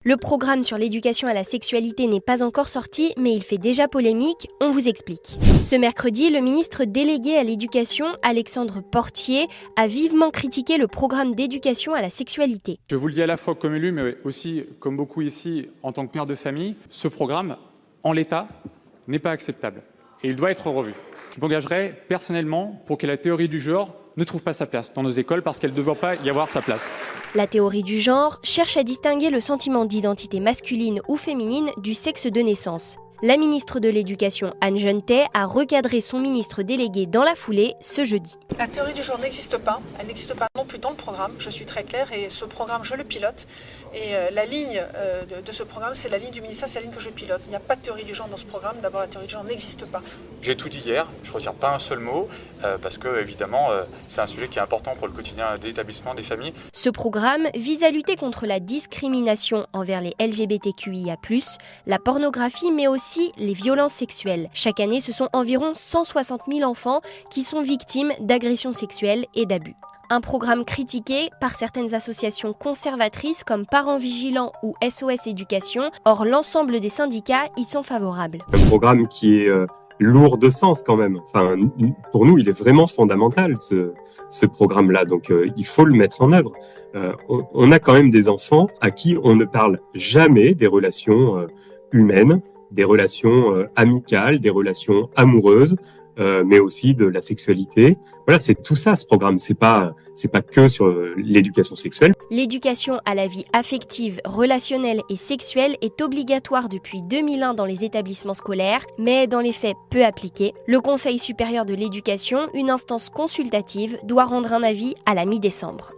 Le programme sur l'éducation à la sexualité n'est pas encore sorti, mais il fait déjà polémique, on vous explique. Ce mercredi, le ministre délégué à l'éducation, Alexandre Portier, a vivement critiqué le programme d'éducation à la sexualité. Je vous le dis à la fois comme élu, mais aussi comme beaucoup ici en tant que père de famille, ce programme, en l'état, n'est pas acceptable et il doit être revu. Je m'engagerai personnellement pour que la théorie du genre ne trouve pas sa place dans nos écoles parce qu'elle ne devrait pas y avoir sa place. La théorie du genre cherche à distinguer le sentiment d'identité masculine ou féminine du sexe de naissance. La ministre de l'Éducation, Anne Genetet, a recadré son ministre délégué dans la foulée ce jeudi. La théorie du genre n'existe pas, elle n'existe pas non plus dans le programme, je suis très claire et ce programme je le pilote et la ligne de ce programme c'est la ligne du ministère, c'est la ligne que je pilote. Il n'y a pas de théorie du genre dans ce programme, d'abord la théorie du genre n'existe pas. J'ai tout dit hier, je ne retire pas un seul mot parce que évidemment c'est un sujet qui est important pour le quotidien des établissements, des familles. Ce programme vise à lutter contre la discrimination envers les LGBTQIA+, la pornographie mais aussi les violences sexuelles. Chaque année, ce sont environ 160 000 enfants qui sont victimes d'agressions sexuelles et d'abus. Un programme critiqué par certaines associations conservatrices comme Parents Vigilants ou SOS Éducation, or l'ensemble des syndicats y sont favorables. Un programme qui est lourd de sens quand même. Enfin, pour nous, il est vraiment fondamental ce programme-là, donc il faut le mettre en œuvre. On a quand même des enfants à qui on ne parle jamais des relations humaines, des relations amicales, des relations amoureuses, mais aussi de la sexualité. Voilà, c'est tout ça ce programme. C'est pas que sur l'éducation sexuelle. L'éducation à la vie affective, relationnelle et sexuelle est obligatoire depuis 2001 dans les établissements scolaires, mais dans les faits peu appliquée. Le Conseil supérieur de l'éducation, une instance consultative, doit rendre un avis à la mi-décembre.